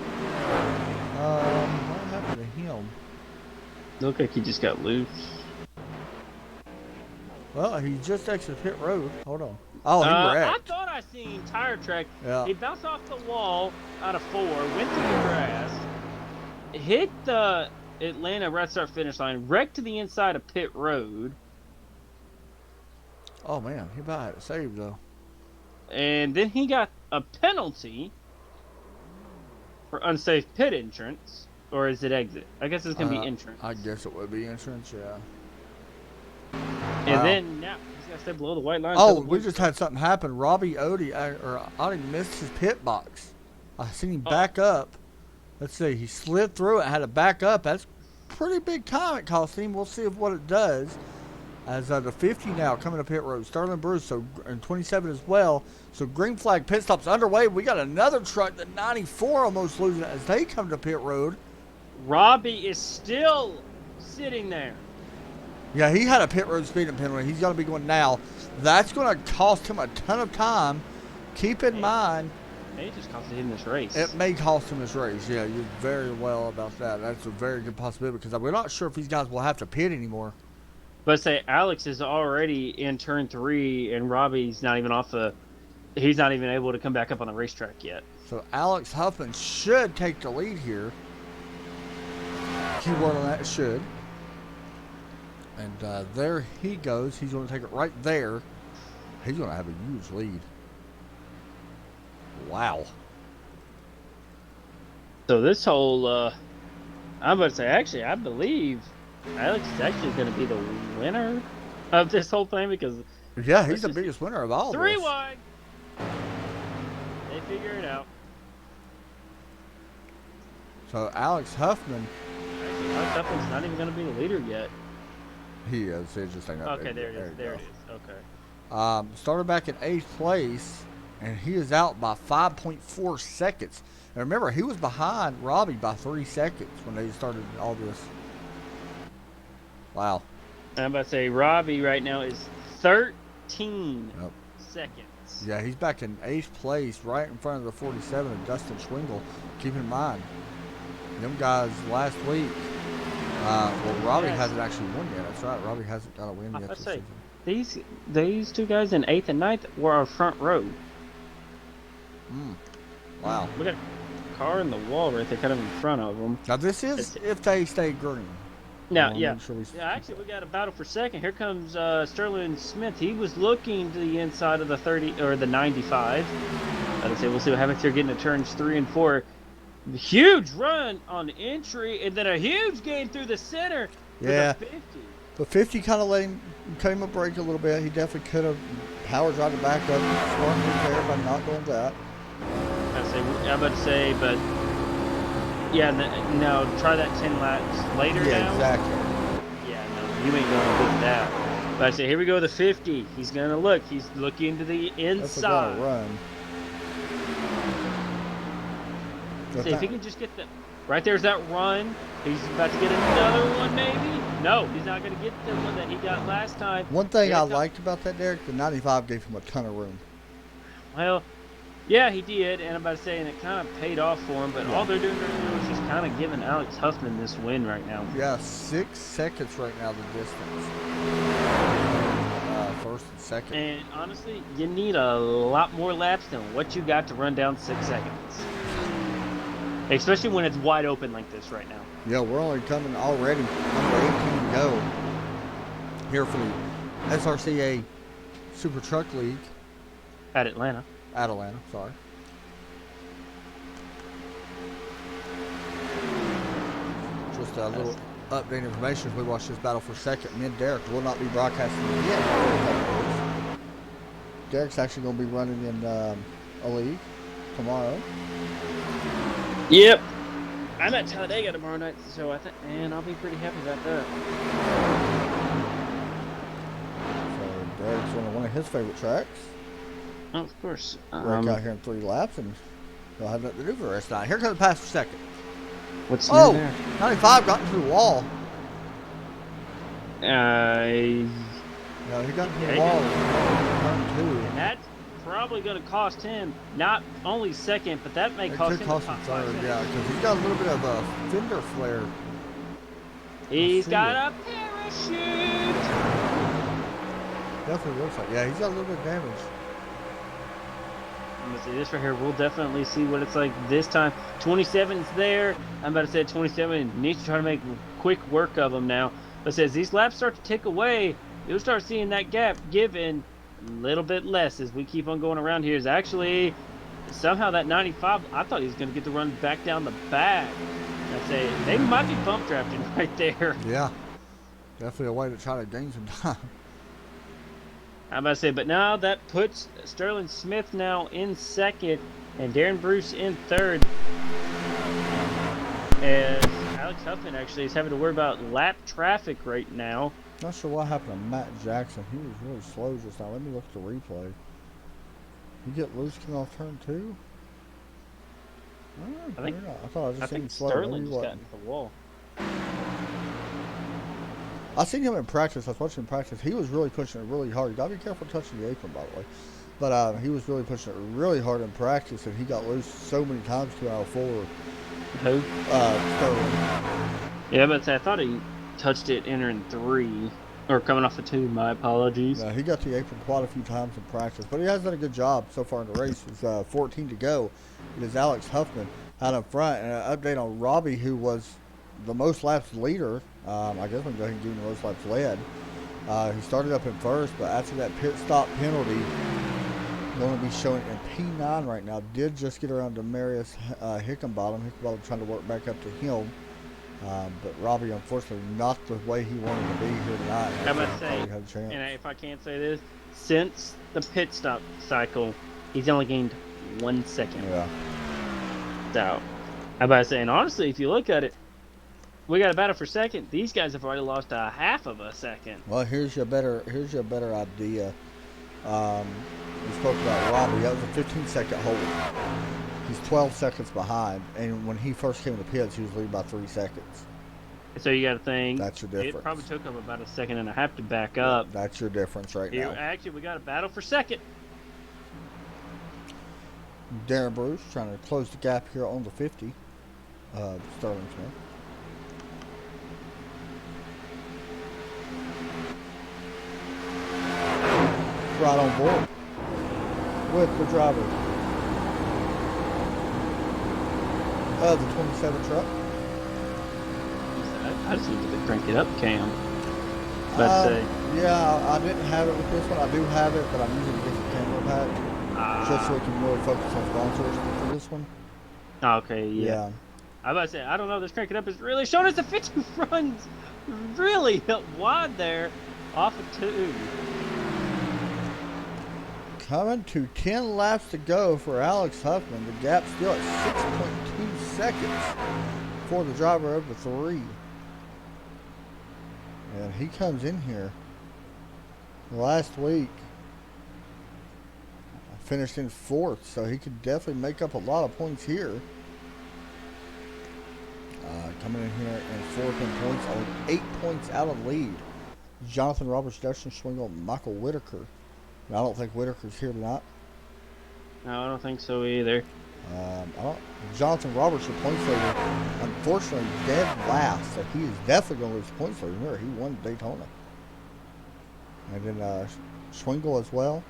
What happened to him? Looked like he just got loose. Well, he just exited pit road. Hold on. Oh, he wrecked. I thought I seen tire track. Yeah. He bounced off the wall out of 4, went through the grass, hit the Atlanta right start finish line, wrecked to the inside of pit road. Oh man, he about had it saved though. And then he got a penalty for unsafe pit entrance, or is it exit? I guess it's gonna be entrance. I guess it would be entrance, yeah. And then now he's got to stay below the white line. Oh, we just had something happen. Robbie Odie missed his pit box. I seen him back up. Let's see, he slid through it, had to back up. That's pretty big time it cost him. We'll see what it does. As the 50 now coming up pit road. Sterling Bruce, so and 27 as well. So green flag pit stops underway. We got another truck, the 94, almost losing it as they come to pit road. Robbie is still sitting there. Yeah, he had a pit road speeding penalty. He's going to be going now. That's going to cost him a ton of time. Keep in mind, it just cost him this race. It may cost him this race. Yeah, you're very well about that. That's a very good possibility because we're not sure if these guys will have to pit anymore. But say Alex is already in turn 3, and Robbie's not even he's not even able to come back up on the racetrack yet. So Alex Huffman should take the lead here. Keyword on that, should. And there he goes. He's going to take it right there. He's going to have a huge lead. Wow. So this whole, I'm about to say, actually, I believe Alex is actually going to be the winner of this whole thing because... Yeah, he's the biggest winner of all 3 this. wide. They figure it out. So Alex Huffman... Actually, Alex Huffman's not even going to be the leader yet. He is. It's just like okay, there it is. There it is. Okay. Started back in 8th place, and he is out by 5.4 seconds. And remember, he was behind Robbie by 3 seconds when they started all this. Wow. I'm about to say Robbie right now is 13 seconds. Yeah, he's back in 8th place, right in front of the 47 of Dustin Schwingle. Keep in mind, them guys last week. Well, Robbie hasn't actually won yet. That's right. Robbie hasn't got a win yet this season. These 2 guys in 8th and 9th were our front row. Wow. Look at a car in the wall right there, kind of in front of them. Now this is if they stay green. Now, actually, we got a battle for second. Here comes Sterling Smith. He was looking to the inside of the 30 or the 95. I'd say we'll see what happens here, getting to turns 3 and 4. Huge run on entry, and then a huge gain through the center. Yeah. For the 50. The 50 kind of cut him a break a little bit. He definitely could have power drive it back up. Smart move there by not doing that. I'm about to say, but yeah, now try that 10 laps later now. Yeah, exactly. Yeah, no, you ain't gonna beat that. But I say, here we go, the 50. He's gonna look. He's looking to the inside. That's a run. See if he can just get the right there's that run. He's about to get another one, maybe. No, he's not going to get the one that he got last time. One thing I liked about that, Derek, the 95 gave him a ton of room. Well, yeah, he did, and I'm about to say, and it kind of paid off for him. But all they're doing right now is just kind of giving Alex Huffman this win right now. Yeah, 6 seconds right now the distance. First and second. And honestly, you need a lot more laps than what you got to run down 6 seconds. Especially when it's wide open like this right now. Yeah, we're only coming already. Number 18 to go. Here for the SRCA Super Truck League. At Atlanta, sorry. Just a little update information as we watch this battle for second. Me and Derek will not be broadcasting yet. Derek's actually going to be running in a league tomorrow. Yep. I'm at Talladega tomorrow night, so and I'll be pretty happy about that. So Derek's on one of his favorite tracks. Oh, of course. Break out here in 3 laps, and they'll have nothing to do for the rest of the night. Here comes the pass for second. What's new there? 95 got into the wall. No, he got into the wall. And that's probably going to cost him not only second, but that may cost him third. Yeah, because he's got a little bit of a fender flare. He's got a parachute. Definitely looks like. Yeah, he's got a little bit of damage. I'm going to see this right here. We'll definitely see what it's like this time. 27's there. I'm about to say 27 needs to try to make quick work of them now. But as these laps start to tick away, you'll start seeing that gap given a little bit less as we keep on going around here. Is actually somehow that 95, I thought he was going to get the run back down the back. I'd say they might be bump drafting right there. Yeah, definitely a way to try to gain some time. I'm about to say, but now that puts Sterling Smith now in second and Darren Bruce in third. As Alex Huffman actually is having to worry about lap traffic right now. Not sure what happened to Matt Jackson. He was really slow just now. Let me look at the replay. You get loose coming off turn 2? I thought I just seen him slow. Sterling just got into the wall. I seen him in practice. I was watching him practice. He was really pushing it really hard. You gotta be careful touching the apron, by the way. But he was really pushing it really hard in practice, and he got loose so many times coming out of 4. Who? Sterling. Yeah, but I thought he touched it entering 3. Or coming off of 2, my apologies. He got the apron quite a few times in practice, but he has done a good job so far in the race. It's 14 to go. It is Alex Huffman out in front. And an update on Robbie, who was the most laps leader. I guess I'm going to go ahead and give him the most laps led. He started up in first, but after that pit stop penalty, going to be showing in P9 right now, did just get around to Marius Hickenbottom. Hickenbottom trying to work back up to him. But Robbie, unfortunately, not the way he wanted to be here tonight. I must say, and if I can't say this, since the pit stop cycle, he's only gained 1 second. Yeah. So, I'm about to say, and honestly, if you look at it, we got a battle for second. These guys have already lost a half of a second. Well, here's your better idea. We spoke about Robbie. That was a 15-second hold. He's 12 seconds behind, and when he first came to the pits, he was leading by 3 seconds. So you got to think. That's your difference. It probably took him about 1.5 seconds to back up. That's your difference right now. Actually, we got a battle for second. Darren Bruce trying to close the gap here on the 50. Sterling Smith. Right on board with the driver of the 27 truck. I just need to crank it up, Cam. Yeah, I didn't have it with this one. I do have it, but I'm using a different camera pack just so we can really focus on sponsors for this one. Okay, yeah. I was about to say, I don't know. This crank it up is really showing us the 50 runs really wide there off of 2. Coming to 10 laps to go for Alex Huffman. The gap still at 6.2 seconds for the driver of the 3. And he comes in here last week. Finished in 4th, so he could definitely make up a lot of points here. Coming in here in 4th in points, only 8 points out of the lead. Jonathan Roberts, Dustin Schwingle, Michael Whitaker. I don't think Whitaker's here tonight. No, I don't think so either. Jonathan Roberts, the points leader, unfortunately dead last. So he is definitely going to lose the points leader. Remember, he won Daytona. And then Schwingle as well.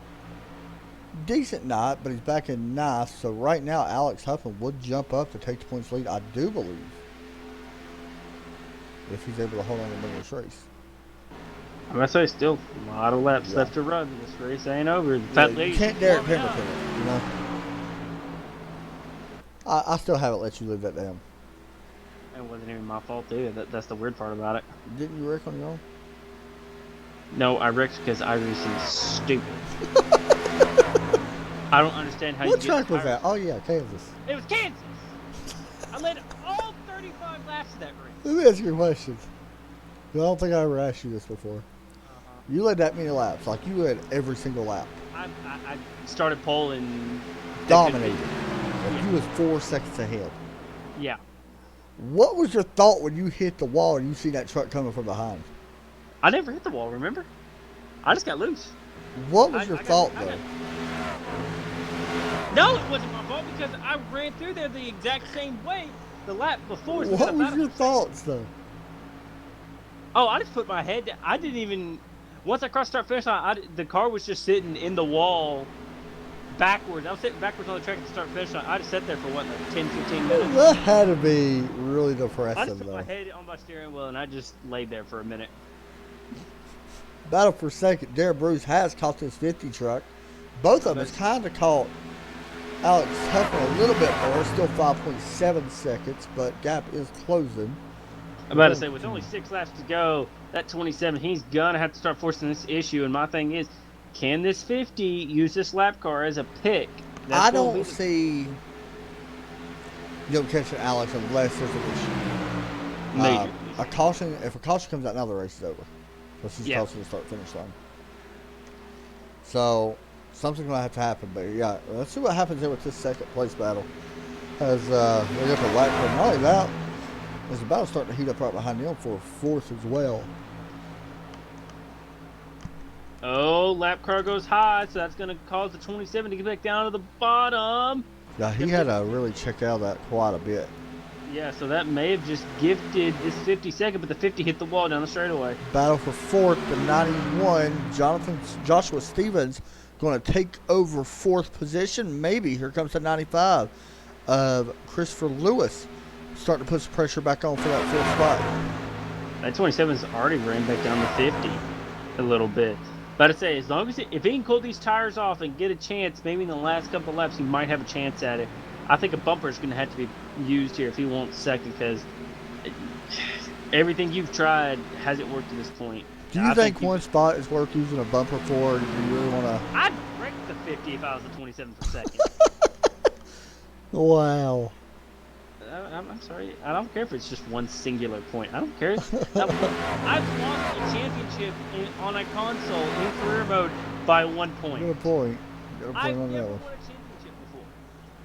Decent night, but he's back in 9th. So right now, Alex Huffman would jump up to take the points lead, I do believe, if he's able to hold on to win this race. I'm going to say still a lot of laps left to run. This race ain't over. You can't Derek Pemberton it, you know? I still haven't let you live that down. It wasn't even my fault, too. That's the weird part about it. Didn't you wreck on your own? No, I wrecked because iRacing is stupid. I don't understand how What track was that? Oh, yeah, Kansas. It was Kansas. I led all 35 laps of that race. Let me ask you a question. I don't think I ever asked you this before. You led that many laps, like you led every single lap. I started pole and dominated. Like you was 4 seconds ahead. Yeah. What was your thought when you hit the wall and you see that truck coming from behind? I never hit the wall, remember? I just got loose. What was your thought, though? No, it wasn't my fault because I ran through there the exact same way the lap before. So what was your thoughts, though? Oh, I just put my head down. I didn't even... Once I crossed start finish line, the car was just sitting in the wall backwards. I was sitting backwards on the track at the start finish line. I just sat there for, what, like 10, 15 minutes? That had to be really depressing, I just put my head on my steering wheel, and I just laid there for a minute. Battle for second. Darren Bruce has caught this 50 truck. Both of them has kind of caught Alex Huffman a little bit more. Still 5.7 seconds, but gap is closing. I'm about to say, with only 6 laps to go, that 27, he's going to have to start forcing this issue. And my thing is, can this 50 use this lap car as a pick? I don't see you catching Alex unless there's an issue. Major. A caution, if a caution comes out now, the race is over. Because he's Yeah. close to the start-finish line. So, something's going to have to happen. But, yeah, let's see what happens here with this second-place battle. As we get the lap, but not only that, as the battle's starting to heat up right behind them for fourth as well. Oh, lap car goes high, so that's going to cause the 27 to get back down to the bottom. Yeah, he had to really check out of that quite a bit. Yeah, so that may have just gifted this 52nd, but the 50 hit the wall down the straightaway. Battle for fourth, the 91, Joshua Stevens going to take over fourth position. Maybe here comes the 95 of Christopher Lewis, starting to put some pressure back on for that fourth spot. That 27's already ran back down to 50 a little bit. But I'd say, as long as if he can cool these tires off and get a chance, maybe in the last couple of laps, he might have a chance at it. I think a bumper is going to have to be used here if he wants second, because everything you've tried hasn't worked to this point. Do you think one spot is worth using a bumper for? Or do you really want to? I'd wreck the 50 if I was the 27 for second. Wow. I'm sorry. I don't care if it's just one singular point. I don't care. I've lost a championship on a console in career mode by 1 point. Got a point. Got a point I've on that never one. won a championship before.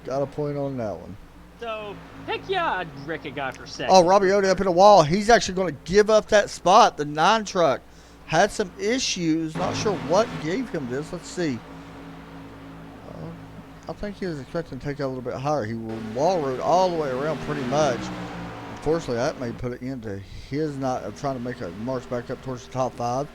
Got a point on that one. So, heck yeah, I'd wreck a guy for second. Oh, Robbie Odie up in the wall. He's actually going to give up that spot. The 9 truck had some issues. Not sure what gave him this. Let's see. I think he was expecting to take it a little bit higher. He wall rode all the way around pretty much. Unfortunately, that may put it into his not of trying to make a march back up towards the top 5.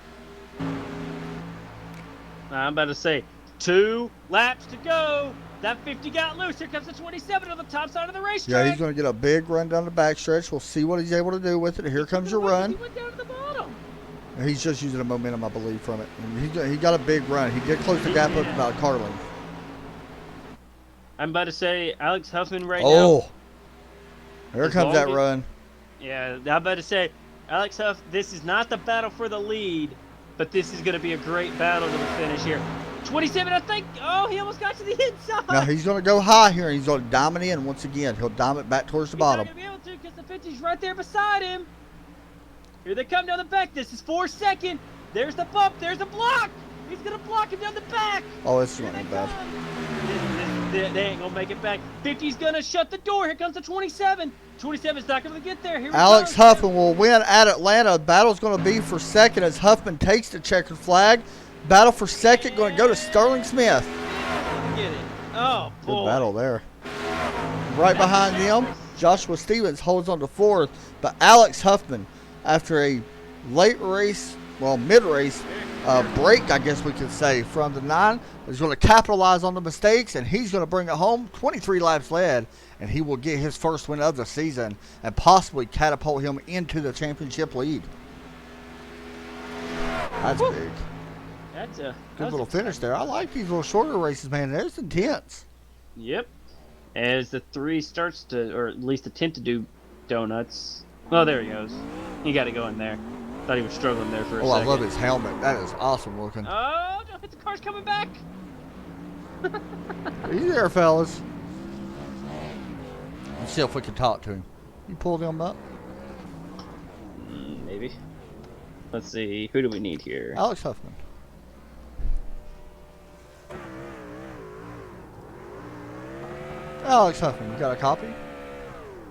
I'm about to say, 2 laps to go. That 50 got loose. Here comes the 27 on the top side of the racetrack. Yeah, he's going to get a big run down the backstretch. We'll see what he's able to do with it. Here comes your run. He went down to the bottom. He's just using the momentum, I believe, from it. And he got a big run. He did close the gap up about Carlin. I'm about to say, Alex Huffman now. Oh, here comes that run. Yeah, I'm about to say, Alex Huff, this is not the battle for the lead, but this is going to be a great battle to the finish here. 27, I think. Oh, he almost got to the inside. Now he's going to go high here, and he's going to dime it in once again. He'll dime it back towards the bottom. He's not going to be able to because the 50's right there beside him. Here they come down the back. This is 4 second. There's the bump. There's the block. He's going to block him down the back. Oh, this is going to be bad. They ain't going to make it back. 50's going to shut the door. Here comes the 27. 27's not going to get there. Here Alex Huffman will win at Atlanta. Battle's going to be for second as Huffman takes the checkered flag. Battle for second going to go to Sterling Smith. Get it. Oh, boy. Good battle there. Right behind them, Joshua Stevens holds on to fourth, but Alex Huffman, after a late race, well, mid-race break, I guess we could say, from the 9, is going to capitalize on the mistakes, and he's going to bring it home. 23 laps led, and he will get his first win of the season and possibly catapult him into the championship lead. That's big. That's a good little finish there. I like these little shorter races, man. There's intense. Yep. As the 3 starts to, or at least attempt to do donuts. Oh, there he goes. He got to go in there. Thought he was struggling there for a second. Oh, I love his helmet. That is awesome looking. Oh, don't hit the car's coming back. Easy there, fellas. Let's see if we can talk to him. You pull them up? Maybe. Let's see. Who do we need here? Alex Huffman. Alex Huffman, you got a copy?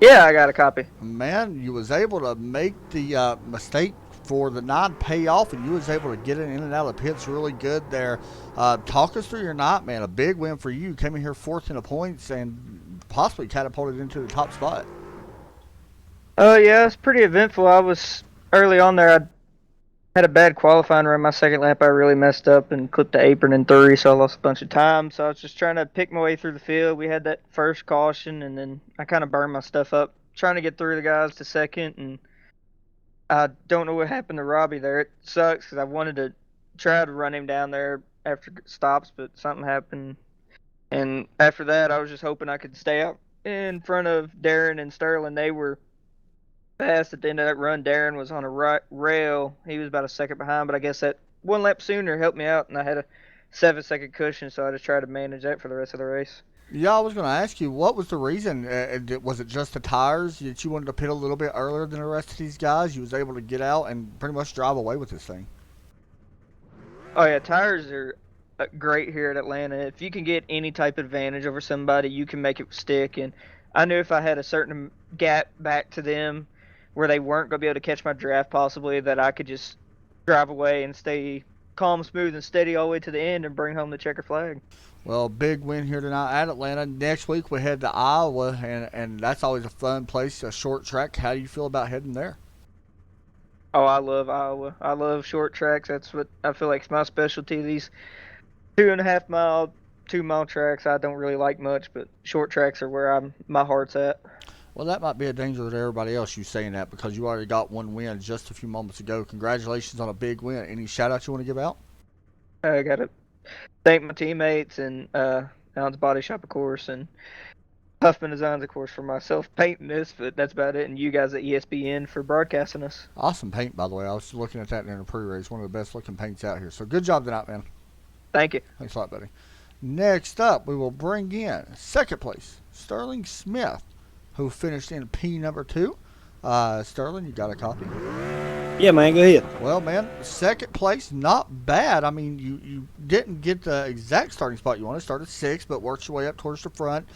Yeah, I got a copy. Man, you was able to make the mistake for the 9 pay off, and you was able to get it in and out of the pits really good there. Talk us through your night, man. A big win for you. Came in here fourth in the points and possibly catapulted into the top spot. Oh, yeah, it's pretty eventful. I was early on there. I had a bad qualifying run. My second lap, I really messed up and clipped the apron in 3, so I lost a bunch of time. So I was just trying to pick my way through the field. We had that first caution, and then I kind of burned my stuff up trying to get through the guys to second. And I don't know what happened to Robbie there. It sucks because I wanted to try to run him down there after stops, but something happened. And after that, I was just hoping I could stay out in front of Darren and Sterling. They were fast at the end of that run. Darren was on a rail. He was about a second behind, but I guess that 1 lap sooner helped me out, and I had a 7-second cushion, so I just tried to manage that for the rest of the race. Yeah, I was going to ask you, what was the reason? Was it just the tires that you wanted to pit a little bit earlier than the rest of these guys? You was able to get out and pretty much drive away with this thing. Oh yeah, tires are great here at Atlanta. If you can get any type of advantage over somebody, you can make it stick. And I knew if I had a certain gap back to them where they weren't going to be able to catch my draft, possibly, that I could just drive away and stay calm, smooth, and steady all the way to the end and bring home the checker flag. Well, big win here tonight at Atlanta. Next week we head to Iowa, and that's always a fun place, a short track. How do you feel about heading there? Oh, I love Iowa. I love short tracks. That's what I feel like is my specialty. These 2.5 mile, 2 mile tracks I don't really like much, but short tracks are where my heart's at. Well, that might be a danger to everybody else you saying that because you already got one win just a few moments ago. Congratulations on a big win. Any shout outs you want to give out? I gotta thank my teammates and Alan's Body Shop, of course, and Huffman Designs, of course, for myself painting this, but that's about it. And you guys at ESPN for broadcasting us. Awesome paint, by the way. I was looking at that in the pre-race. One of the best looking paints out here. So good job tonight, man. Thank you. Thanks a lot, buddy. Next up, we will bring in second place, Sterling Smith, who finished in P number 2. Sterling, you got a copy? Yeah, man, go ahead. Well, man, second place, not bad. I mean, you didn't get the exact starting spot you wanted. Started 6th, but worked your way up towards the front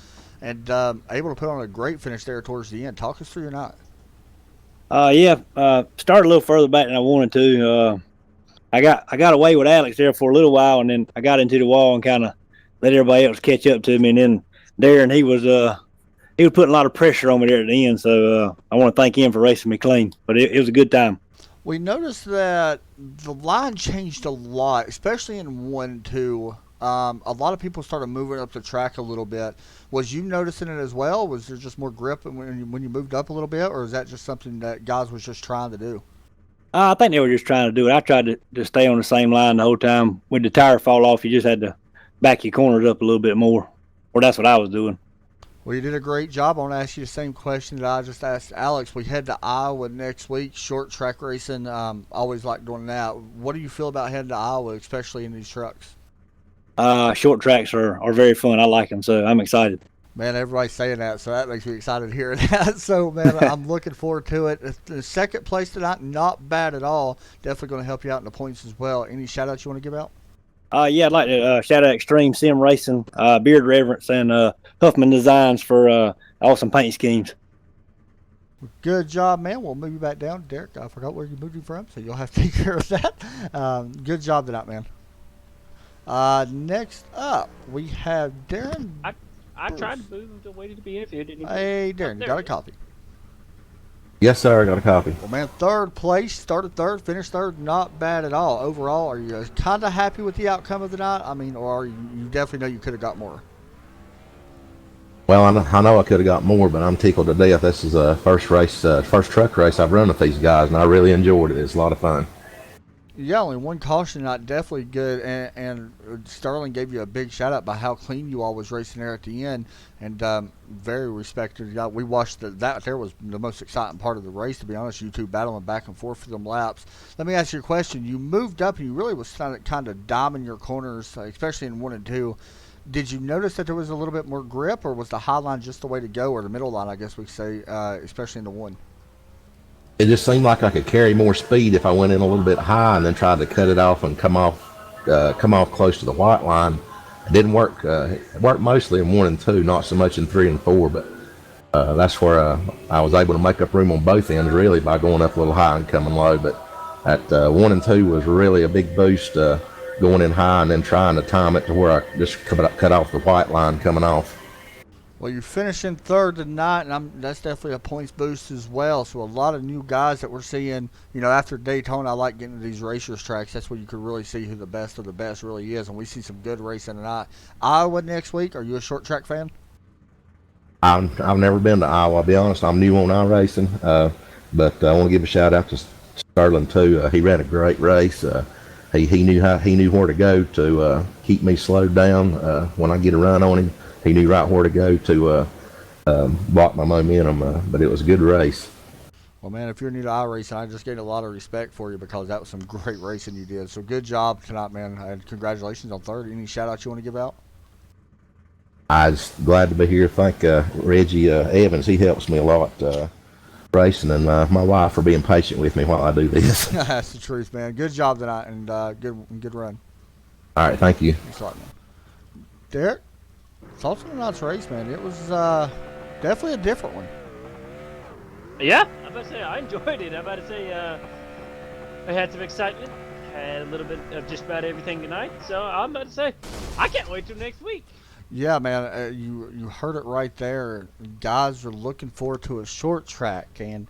and able to put on a great finish there towards the end. Talk us through your night. Started a little further back than I wanted to. I got away with Alex there for a little while, and then I got into the wall and kind of let everybody else catch up to me. And then Darren, he was putting a lot of pressure on me there at the end. So I want to thank him for racing me clean. But it was a good time. We noticed that the line changed a lot, especially in 1 2. A lot of people started moving up the track a little bit. Was you noticing it as well? Was there just more grip when you moved up a little bit, or is that just something that guys was just trying to do? I think they were just trying to do it. I tried to stay on the same line the whole time. When the tire fall off, you just had to back your corners up a little bit more. Or that's what I was doing. Well, you did a great job. I want to ask you the same question that I just asked Alex. We head to Iowa next week, short track racing. Always like doing that. What do you feel about heading to Iowa, especially in these trucks? Short tracks are very fun. I like them, so I'm excited. Man, everybody's saying that, so that makes me excited to hear that. So, man, I'm looking forward to it. The second place tonight, not bad at all. Definitely going to help you out in the points as well. Any shout-outs you want to give out? I'd like to shout out Extreme Sim Racing, Beard Reverence, and Huffman Designs for awesome paint schemes. Good job, man. We'll move you back down. Derek, I forgot where you moved you from, so you'll have to take care of that. Good job tonight, man. Next up, we have Darren. I tried to move the way to be interviewed. Hey, Darren, you got a copy? Yes, sir. I got a copy. Well, man, third place, started third, finished third, not bad at all. Overall, are you kind of happy with the outcome of the night? I mean, or you definitely know you could have got more? Well, I know I could have got more, but I'm tickled to death. This is a first truck race I've run with these guys, and I really enjoyed it. It's a lot of fun. Yeah, only one caution, not definitely good, and Sterling gave you a big shout out by how clean you all was racing there at the end, and very respected. We watched that there was the most exciting part of the race, to be honest. You two battling back and forth for them laps. Let me ask you a question. You moved up and you really was kind of diming your corners, especially in 1 and 2. Did you notice that there was a little bit more grip, or was the high line just the way to go, or the middle line, I guess we could say, especially in the 1? It just seemed like I could carry more speed if I went in a little bit high and then tried to cut it off and come off close to the white line. It didn't work. It worked mostly in 1 and 2, not so much in 3 and 4. But that's where I was able to make up room on both ends, really, by going up a little high and coming low. But at 1 and 2 was really a big boost, going in high and then trying to time it to where I just cut off the white line coming off. Well, you're finishing third tonight, and that's definitely a points boost as well. So a lot of new guys that we're seeing, after Daytona. I like getting to these racers tracks. That's where you can really see who the best of the best really is, and we see some good racing tonight. Iowa next week. Are you a short track fan? I've never been to Iowa. I'll be honest. I'm new on iRacing, but I want to give a shout out to Sterling too. He ran a great race. He knew where to go to keep me slowed down when I get a run on him. He knew right where to go to block my momentum, but it was a good race. Well, man, if you're new to iRacing, I just gained a lot of respect for you because that was some great racing you did. So good job tonight, man, and congratulations on third. Any shout-outs you want to give out? I was glad to be here. Thank Reggie Evans. He helps me a lot racing, and my wife for being patient with me while I do this. That's the truth, man. Good job tonight, and good run. All right, thank you. Thanks a lot, man. Derek, thoughts on tonight's race, man? It was definitely a different one. Yeah, I'm about to say I enjoyed it. I'm about to say I had some excitement, had a little bit of just about everything tonight. So I'm about to say I can't wait till next week. Yeah, man, you heard it right there. Guys are looking forward to a short track, and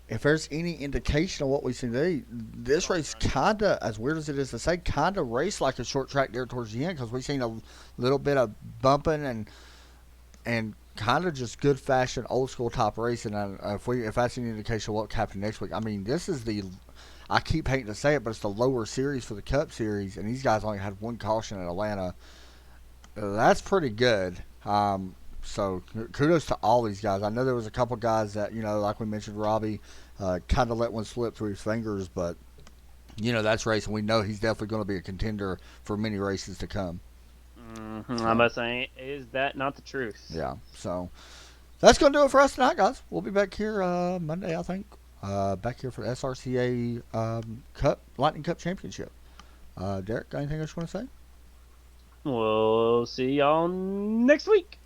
if there's any indication of what we see today, this race kind of, as weird as it is to say, kind of raced like a short track there towards the end because we've seen a little bit of bumping and kind of just good fashion old school type racing. And if that's any indication of what happened next week, I mean, this is I keep hating to say it, but it's the lower series for the Cup Series, and these guys only had one caution in Atlanta. That's pretty good. So kudos to all these guys. I know there was a couple guys that, like we mentioned, Robbie kind of let one slip through his fingers, but that's racing. We know he's definitely going to be a contender for many races to come. I'm about to say, is that not the truth? Yeah. So that's going to do it for us tonight, guys. We'll be back here Monday, I think. Back here for the SRCA Lightning Cup Championship. Derek, got anything else you want to say? We'll see y'all next week.